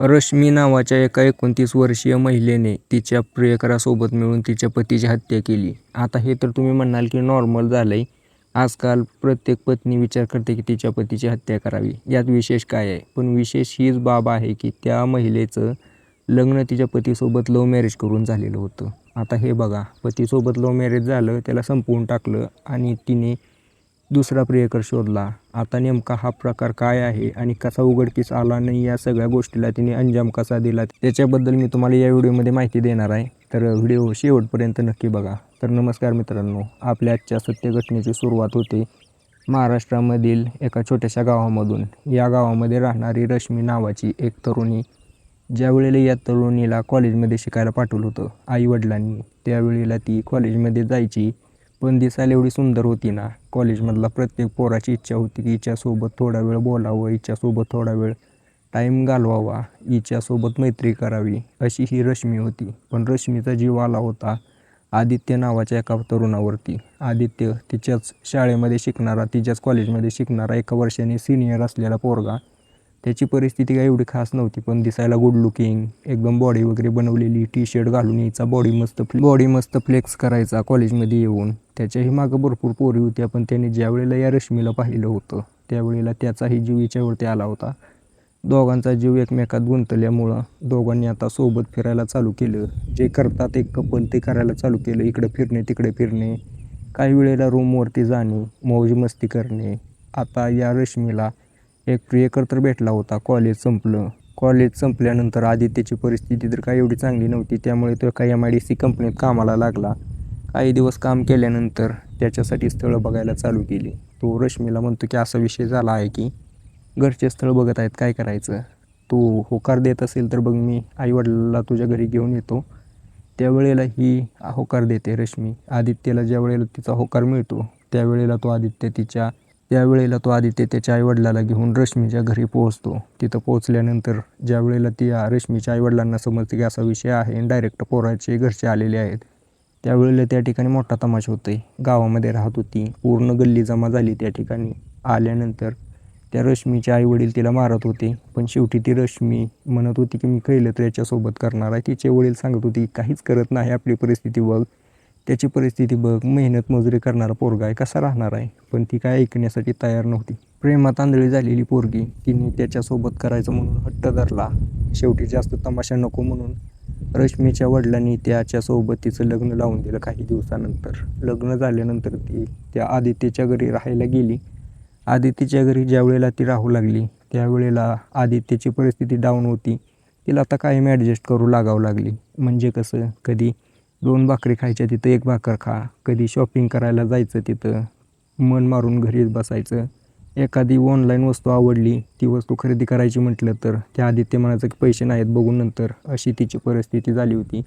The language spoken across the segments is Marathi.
रश्मी नावाच्या एका 29 वर्षीय महिलेने तिच्या प्रियकरासोबत मिळून तिच्या पतीची हत्या केली. आता हे तर तुम्ही म्हणाल की नॉर्मल झालंय. आजकाल प्रत्येक पत्नी विचार करते की तिच्या पतीची हत्या करावी. यात विशेष काय आहे? पण विशेष हीच बाब आहे की त्या महिलेचं लग्न तिच्या पतीसोबत लव्ह मॅरेज करून झालेलं होतं. आता हे बघा, पतीसोबत लव्ह मॅरेज झालं, त्याला संपवून टाकलं आणि तिने दुसरा प्रियकर शोधला. आता नेमका हा प्रकार काय आहे आणि कसा उघडकीस आला नाही, या सगळ्या गोष्टीला तिने अंजाम कसा दिला, त्याच्याबद्दल मी तुम्हाला या व्हिडिओमध्ये माहिती देणार आहे. तर व्हिडिओ शेवटपर्यंत नक्की बघा. तर नमस्कार मित्रांनो, आपल्या आजच्या सत्य घटनेची सुरुवात होते महाराष्ट्रामधील एका छोट्याशा गावामधून. या गावामध्ये राहणारी रश्मी नावाची एक तरुणी, ज्यावेळेला या तरुणीला कॉलेजमध्ये शिकायला पाठवलं होतं आईवडिलांनी, त्यावेळेला ती कॉलेजमध्ये जायची. पण दिसायला एवढी सुंदर होती ना, कॉलेजमधला प्रत्येक पोराची इच्छा होती की हिच्यासोबत थोडा वेळ बोलावं, हिच्यासोबत थोडा वेळ टाईम घालवावा, हिच्यासोबत मैत्री करावी, अशी ही रश्मी होती. पण रश्मीचा जीव आला होता आदित्य नावाच्या एका तरुणावरती. आदित्य तिच्याच शाळेमध्ये शिकणारा, तिच्याच कॉलेजमध्ये शिकणारा, 1 वर्षाने सिनियर असलेला पोरगा. त्याची परिस्थिती काही एवढी खास नव्हती, पण दिसायला गुड लुकिंग, एकदम बॉडी वगैरे बनवलेली, टी शर्ट घालून यायचा, बॉडी मस्त फ्लेक्स करायचा कॉलेजमध्ये येऊन. त्याच्याही मागं भरपूर पोरी होत्या, पण त्याने ज्यावेळेला या रश्मीला पाहिलं होतं त्यावेळेला त्याचाही जीव हिच्यावरती आला होता. दोघांचा जीव एकमेकात गुंतल्यामुळं दोघांनी आता सोबत फिरायला चालू केलं. जे करतात एक कपल ते करायला चालू केलं. इकडे फिरणे, तिकडे फिरणे, काही वेळेला रूमवरती जाणे, मौज मस्ती करणे. आता या रश्मीला एक प्रियकर तर भेटला होता. कॉलेज संपल्यानंतर आदित्यची परिस्थिती तर काही एवढी चांगली नव्हती, त्यामुळे तो काही MIDC कंपनीत कामाला लागला. काही दिवस काम केल्यानंतर त्याच्यासाठी स्थळं बघायला चालू केली. तो रश्मीला म्हणतो की असा विषय झाला आहे की घरचे स्थळ बघत आहेत, काय करायचं? तू होकार देत असेल तर बघ, मी आईवडिलाला तुझ्या घरी घेऊन येतो. त्यावेळेला ही होकार देते रश्मी. आदित्यला ज्या वेळेला तिचा होकार मिळतो त्यावेळेला तो आदित्य त्याच्या आईवडिलाला घेऊन रश्मीच्या घरी पोहोचतो. तिथं पोहोचल्यानंतर ज्या वेळेला ती रश्मीच्या आईवडिलांना समजते की असा विषय आहे आणि डायरेक्ट पोराचे घरचे आलेले आहेत, त्यावेळेला त्या ठिकाणी मोठा तमाशा होतोय. गावामध्ये राहत होती, पूर्ण गल्ली जमा झाली त्या ठिकाणी. आल्यानंतर त्या रश्मीचे आईवडील तिला मारत होते, पण शेवटी ती रश्मी म्हणत होती की मी केलं तर याच्यासोबत करणार आहे. तिचे वडील सांगत होती काहीच करत नाही, आपली परिस्थिती बघ, त्याची परिस्थिती बघ, मेहनत मजुरी करणारा पोरगा आहे, कसा राहणार आहे? पण ती काय ऐकण्यासाठी तयार नव्हती. प्रेमात आंधळी झालेली पोरगी, तिने त्याच्यासोबत करायचं म्हणून हट्ट धरला. शेवटी जास्त तमाशा नको म्हणून रश्मीच्या वडिलांनी त्याच्यासोबत तिचं लग्न लावून दिलं. काही दिवसानंतर लग्न झाल्यानंतर ती त्या आदित्यच्या घरी राहायला गेली. आदित्यच्या घरी ज्या वेळेला ती राहू लागली त्यावेळेला आदित्यची परिस्थिती डाऊन होती. तिला आता कायम ॲडजस्ट करू लागावं लागली. म्हणजे कसं, कधी 2 भाकरी खायच्या तिथं 1 भाकर खा, कधी शॉपिंग करायला जायचं तिथं मन मारून घरीच बसायचं. एखादी ऑनलाईन वस्तू आवडली, ती वस्तू खरेदी करायची म्हटलं तर त्या आदित्य म्हणायचं की पैसे नाहीत, बघून नंतर, अशी तिची परिस्थिती झाली होती.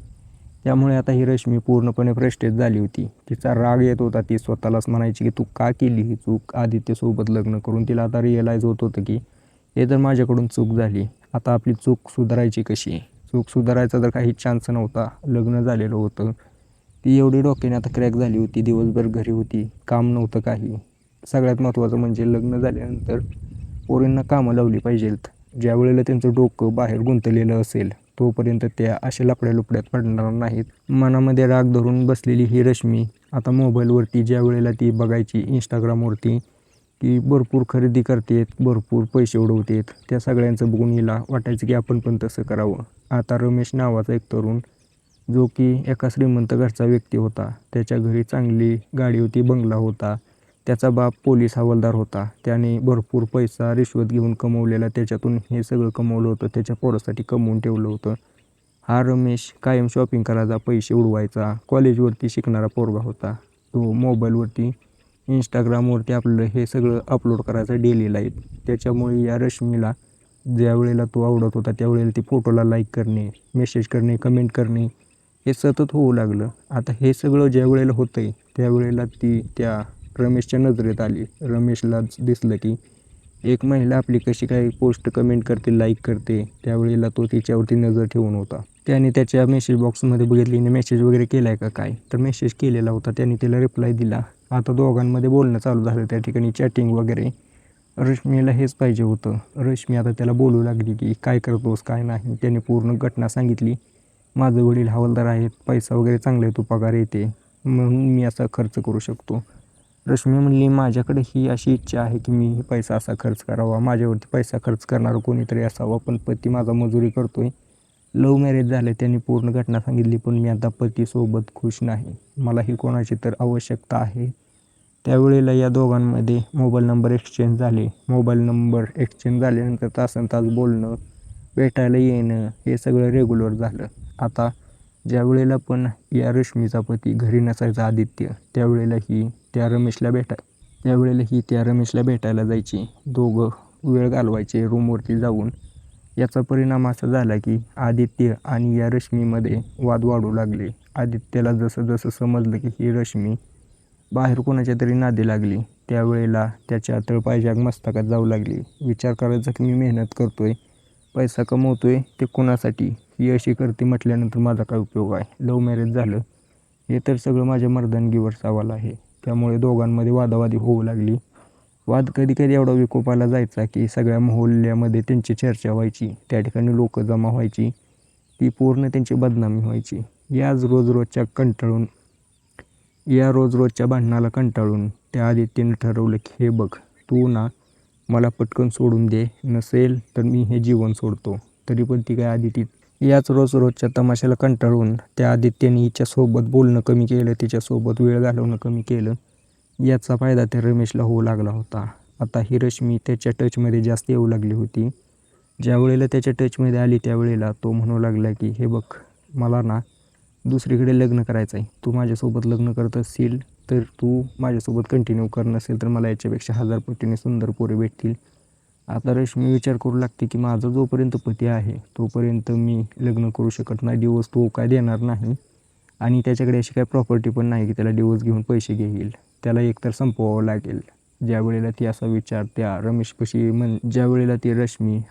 त्यामुळे आता ही रश्मी पूर्णपणे फ्रस्ट्रेट झाली होती. तिचा राग येत होता. ती स्वतःलाच म्हणायची की तू का केली ही चूक आदित्यसोबत लग्न करून? तिला आता रिअलाईज होत होतं की हे तर माझ्याकडून चूक झाली, आता आपली चूक सुधारायची कशी? चूक सुधारायचा तर काही चान्स नव्हता. लग्न झालेलं होतं. ती एवढी डोक्याने आता क्रॅक झाली होती. दिवसभर घरी होती, काम नव्हतं काही. सगळ्यात महत्त्वाचं म्हणजे लग्न झाल्यानंतर पोरींना कामं लावली पाहिजेत. ज्या वेळेला त्यांचं डोकं बाहेर गुंतलेलं असेल तोपर्यंत त्या अशा लफड्यात पडणार नाहीत. मनामध्ये राग धरून बसलेली ही रश्मी आता मोबाईलवरती ज्या वेळेला ती बघायची इंस्टाग्रामवरती की भरपूर खरेदी करतेत, भरपूर पैसे उडवतेत, त्या सगळ्यांचं बघून हिला वाटायचं की आपण पण तसं करावं. आता रमेश नावाचा एक तरुण, जो की एका श्रीमंत घरचा व्यक्ती होता, त्याच्या घरी चांगली गाडी होती, बंगला होता. त्याचा बाप पोलीस हवालदार होता. त्याने भरपूर पैसा रिश्वत घेऊन कमवलेला, त्याच्यातून हे सगळं कमवलं होतं, त्याच्या पोरासाठी कमवून ठेवलं होतं. हा रमेश कायम शॉपिंग करायचा, पैसे उडवायचा. कॉलेजवरती शिकणारा पोरगा होता. तो मोबाईलवरती इंस्टाग्रामवरती आपलं हे सगळं अपलोड करायचा, डेली लाईफ. त्याच्यामुळे या रश्मीला ज्या वेळेला तो आवडत होता त्यावेळेला ती फोटोला लाईक करणे, मेसेज करणे, कमेंट करणे, हे सतत होऊ लागलं. आता हे सगळं ज्या वेळेला होतं आहे त्यावेळेला ती त्या रमेशच्या नजरेत आली. रमेशला दिसलं की एक महिला आपली कशी काय पोस्ट कमेंट करते, लाईक करते, त्यावेळेला तो तिच्यावरती नजर ठेवून होता. त्याने त्याच्या मेसेज बॉक्समध्ये बघितलीने मेसेज वगैरे केला आहे का काय, तर मेसेज केलेला होता. त्याने तिला रिप्लाय दिला. आता दोघांमध्ये बोलणं चालू झालं त्या ठिकाणी, चॅटिंग वगैरे. रश्मीला हेच पाहिजे होतं. रश्मी आता त्याला बोलू लागली की काय करतोस काय नाही. त्याने पूर्ण घटना सांगितली. माझं वडील हवालदार आहेत, पैसा वगैरे चांगला येतो, पगार येते, म्हणून मी असा खर्च करू शकतो. रश्मी म्हणली माझ्याकडे ही अशी इच्छा आहे की मी पैसा असा खर्च करावा, माझ्यावरती पैसा खर्च करणारं कोणीतरी असावं, पण पती माझा मजुरी करतोय, लव्ह मॅरेज झालं. त्यांनी पूर्ण घटना सांगितली. पण मी आता पतीसोबत खुश नाही, मला ही कोणाची तर आवश्यकता आहे. त्यावेळेला या दोघांमध्ये मोबाईल नंबर एक्सचेंज झाले. मोबाईल नंबर एक्सचेंज झाल्यानंतर तासनतास बोलणं, भेटायला येणं हे सगळं रेग्युलर झालं. आता ज्यावेळेला पण या रश्मीचा पती घरी नसायचा आदित्य, त्यावेळेला ही त्या रमेशला भेटायला जायची. दोघं वेळ घालवायचे रूमवरती जाऊन. याचा परिणाम असा झाला की आदित्य आणि या रश्मीमध्ये वाद वाढू लागले. आदित्यला जसं जसं समजलं की ही रश्मी बाहेर कोणाच्या तरी नादी लागली, त्यावेळेला त्याच्या तळपायजाग मस्तकात जाऊ लागली. विचार करायचा की मी मेहनत करतोय, पैसा कमवतोय, ते कोणासाठी, ही अशी करते म्हटल्यानंतर माझा काय उपयोग आहे, लव्ह मॅरेज झालं, हे तर सगळं माझ्या मर्दानगीवर सवाल आहे. त्यामुळे दोघांमध्ये वादावादी होऊ लागली. वाद कधी कधी एवढा विकोपाला जायचा की सगळ्या मोहल्ल्यामध्ये त्यांची चर्चा व्हायची, त्या ठिकाणी लोक जमा व्हायची, ती पूर्ण त्यांची बदनामी व्हायची. रोज रोजच्या भांडणाला कंटाळून त्या आदित्यने ठरवलं की हे बघ, तू ना मला पटकन सोडून दे, नसेल तर मी हे जीवन सोडतो. तरी पण ती काय आदिती याच रोज रोजच्या तमाशाला कंटाळून त्या आदित्यने हिच्यासोबत बोलणं कमी केलं, तिच्यासोबत वेळ घालवणं कमी केलं. याचा फायदा त्या रमेशला होऊ लागला होता. आता ही रश्मी त्याच्या टचमध्ये जास्त येऊ लागली होती. ज्यावेळेला त्याच्या टचमध्ये आली त्यावेळेला तो म्हणू लागला की हे बघ, मला ना दुसरीकडे लग्न करायचं आहे, तू माझ्यासोबत लग्न करत असशील तर तू माझ्यासोबत कंटिन्यू कर, नसेल तर मला याच्यापेक्षा 1000 पटीने सुंदर पोरे भेटतील. आता रश्मी विचार करू लागते की माझा जोपर्यंत पती आहे तोपर्यंत मी लग्न करू शकत नाही, डिवोर्स तो काय देणार नाही, आणि त्याच्याकडे अशी काय प्रॉपर्टी पण नाही की त्याला डिवोर्स घेऊन पैसे घेईल, त्याला एकतर संपवावं लागेल. ज्यावेळेला ती रश्मी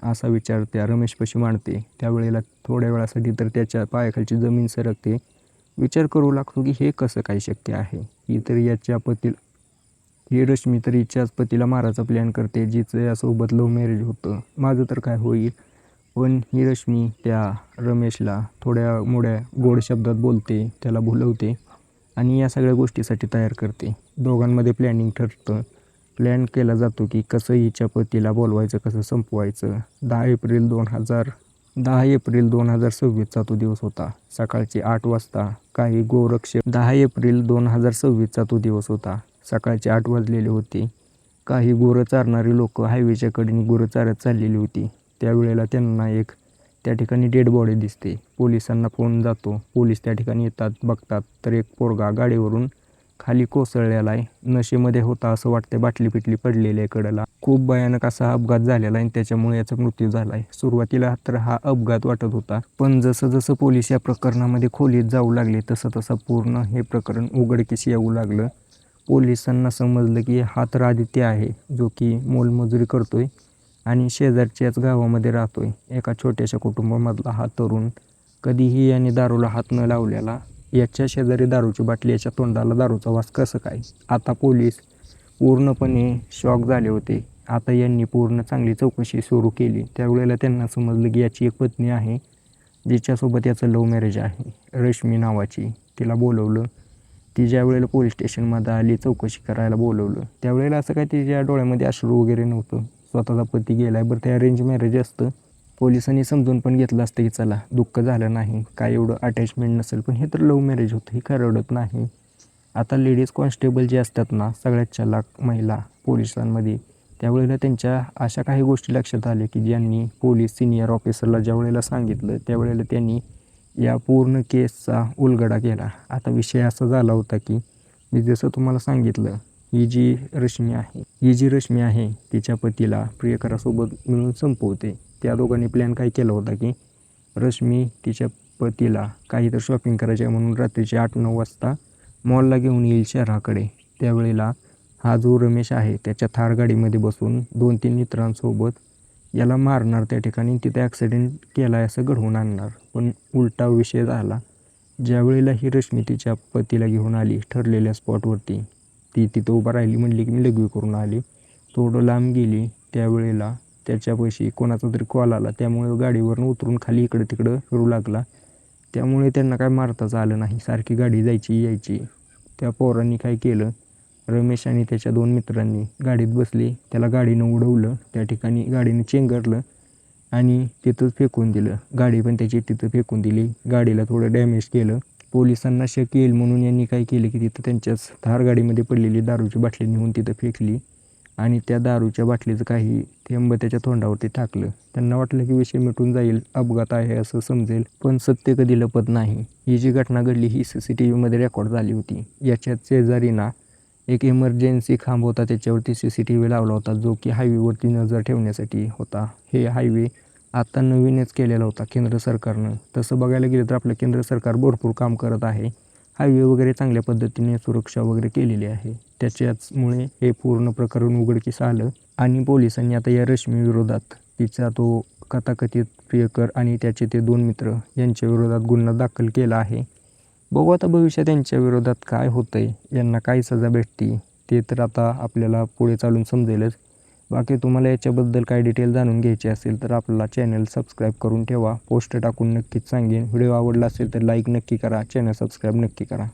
असा विचार त्या रमेशपाशी मांडते, त्यावेळेला थोड्या वेळासाठी तर त्याच्या पायाखालची जमीन सरकते. विचार करू लागतो की हे कसं काय शक्य आहे. ही रश्मी तर हिच्याच पतीला मारायचा प्लॅन करते, जिचं यासोबत लव्ह मॅरेज होतं, माझं तर काय होईल. पण ही रश्मी त्या रमेशला थोड्या मोड्या गोड शब्दात बोलते, त्याला भुलवते आणि या सगळ्या गोष्टीसाठी तयार करते. दोघांमध्ये प्लॅनिंग ठरतं. प्लॅन केला जातो की कसं हिच्या पतीला बोलवायचं, कसं संपवायचं. 10 एप्रिल 2026चा तो दिवस होता. सकाळचे 8 वाजता 10 एप्रिल 2026चा तो दिवस होता. सकाळचे 8 वाजलेले होते. काही गुरं चारणारी लोक हायवेच्या कडेने गुरं चारत चाललेली होती. त्यावेळेला त्यांना एक त्या ठिकाणी डेड बॉडी दिसते. पोलिसांना फोन जातो. पोलीस त्या ठिकाणी येतात, बघतात तर एक पोरगा गाडीवरून खाली कोसळलेला आहे. नशेमध्ये होता असं वाटतं, बाटली पिटली पडलेली आहे कडेला. खूप भयानक असा अपघात झालेला आहे आणि त्याच्यामुळे याचा मृत्यू झाला आहे. सुरुवातीला तर हा अपघात वाटत होता, पण जसं जसं पोलीस या प्रकरणामध्ये खोलीत जाऊ लागले तसं तसं पूर्ण हे प्रकरण उघडकीस येऊ लागलं. पोलिसांना समजलं की हा तर आदित्य आहे, जो की मोलमजुरी करतोय आणि शेजारच्याच गावामध्ये राहतोय. एका छोट्याशा कुटुंबामधला हा तरुण, कधीही याने दारूला हात न लावलेला, याच्या शेजारी दारूची बाटली, याच्या तोंडाला दारूचा वास कसं काय. आता पोलीस पूर्णपणे शॉक झाले होते. आता यांनी पूर्ण चांगली चौकशी सुरू केली. त्यावेळेला त्यांना समजलं की याची एक पत्नी आहे, जिच्यासोबत याचं लव्ह मॅरेज आहे, रश्मी नावाची. तिला बोलवलं. ती ज्या वेळेला पोलीस स्टेशनमध्ये आली, चौकशी करायला बोलवलं, त्यावेळेला असं काय तिच्या डोळ्यामध्ये अश्रू वगैरे नव्हतं. स्वतःचा पती गेलाय, बरं ते अरेंज मॅरेज असतं, पोलिसांनी समजून पण घेतलं असतं की चला दुःख झालं नाही, काय एवढं अटॅचमेंट नसेल, पण हे तर लव्ह मॅरेज होतं, हे काय रडत नाही. आता लेडीज कॉन्स्टेबल जे असतात ना, सगळ्यात चलाक महिला पोलिसांमध्ये, त्यावेळेला त्यांच्या अशा काही गोष्टी लक्षात आल्या की ज्यांनी पोलीस सिनियर ऑफिसरला ज्या वेळेला सांगितलं त्यावेळेला त्यांनी या पूर्ण केसचा उलगडा केला. आता विषय असा झाला होता की मी जसं तुम्हाला सांगितलं, ही जी रश्मी आहे तिच्या पतीला प्रियकरासोबत मिळून संपवते. त्या दोघांनी प्लॅन काय केला होता की रश्मी तिच्या पतीला काहीतरी शॉपिंग करायचे म्हणून रात्रीचे 8-9 वाजता मॉलला घेऊन येईल शहराकडे. त्यावेळेला हा जो रमेश आहे त्याच्या थार गाडीमध्ये बसून 2-3 मित्रांसोबत याला मारणार, त्या ठिकाणी तिथे ॲक्सिडेंट केला आहे असं घडवून आणणार. पण उलटा विषय झाला. ज्यावेळेला ही रश्मी तिच्या पतीला घेऊन आली ठरलेल्या स्पॉटवरती, ती तिथं उभा राहिली, म्हणली की मी लघवी करून आली. थोडं लांब गेली त्यावेळेला त्याच्यापाशी कोणाचा तरी कॉल आला, त्यामुळे गाडीवरून उतरून खाली इकडं तिकडं फिरू लागला. त्यामुळे त्यांना काय मारताच आलं नाही, सारखी गाडी जायची यायची. त्या पोरांनी काय केलं, रमेश आणि त्याच्या 2 मित्रांनी गाडीत बसले, त्याला गाडीनं उडवलं, त्या ठिकाणी गाडीने चेंगरलं आणि तिथंच फेकून दिलं. गाडी पण त्याची तिथं फेकून दिली, गाडीला थोडं डॅमेज केलं. पोलिसांना शक येईल म्हणून यांनी काय केलं की तिथं त्यांच्याच थार गाडीमध्ये पडलेली दारूची बाटली नेऊन तिथं फेकली आणि त्या दारूच्या बाटलीचं काही थेंब त्याच्या तोंडावरती टाकलं. त्यांना वाटलं की विषय मिटून जाईल, अपघात आहे असं समजेल, पण सत्य कधी लपत नाही. ही जी घटना घडली ही CCTVमध्ये रेकॉर्ड झाली होती. याच्यात शेजारीना एक इमर्जन्सी खांब होता, त्याच्यावरती CCTV लावला होता, जो की हायवेवरती नजर ठेवण्यासाठी होता. हे हायवे आता नवीनच केलेला होता केंद्र सरकारनं. तसं बघायला गेलं तर आपलं केंद्र सरकार भरपूर काम करत आहे. हायवे वगैरे चांगल्या पद्धतीने सुरक्षा वगैरे केलेली आहे. त्याच्याचमुळे हे पूर्ण प्रकरण उघडकीस आलं आणि पोलिसांनी आता या रश्मी विरोधात, तिचा तो कथाकथित प्रियकर आणि त्याचे ते 2 मित्र यांच्या विरोधात गुन्हा दाखल केला आहे. बघू आता भविष्यात यांच्या विरोधात काय होतंय, यांना काय सजा भेटते ते तर आता आपल्याला पुढे चालून समजेलच. बाकी तुम्हाला याच्याबद्दल काय डिटेल जाणून घ्यायची असेल तर आपला चॅनल सबस्क्राईब करून ठेवा. पोस्ट टाकून नक्कीच सांगेन. व्हिडिओ आवडला असेल तर लाईक नक्की करा, चॅनल सबस्क्राईब नक्की करा.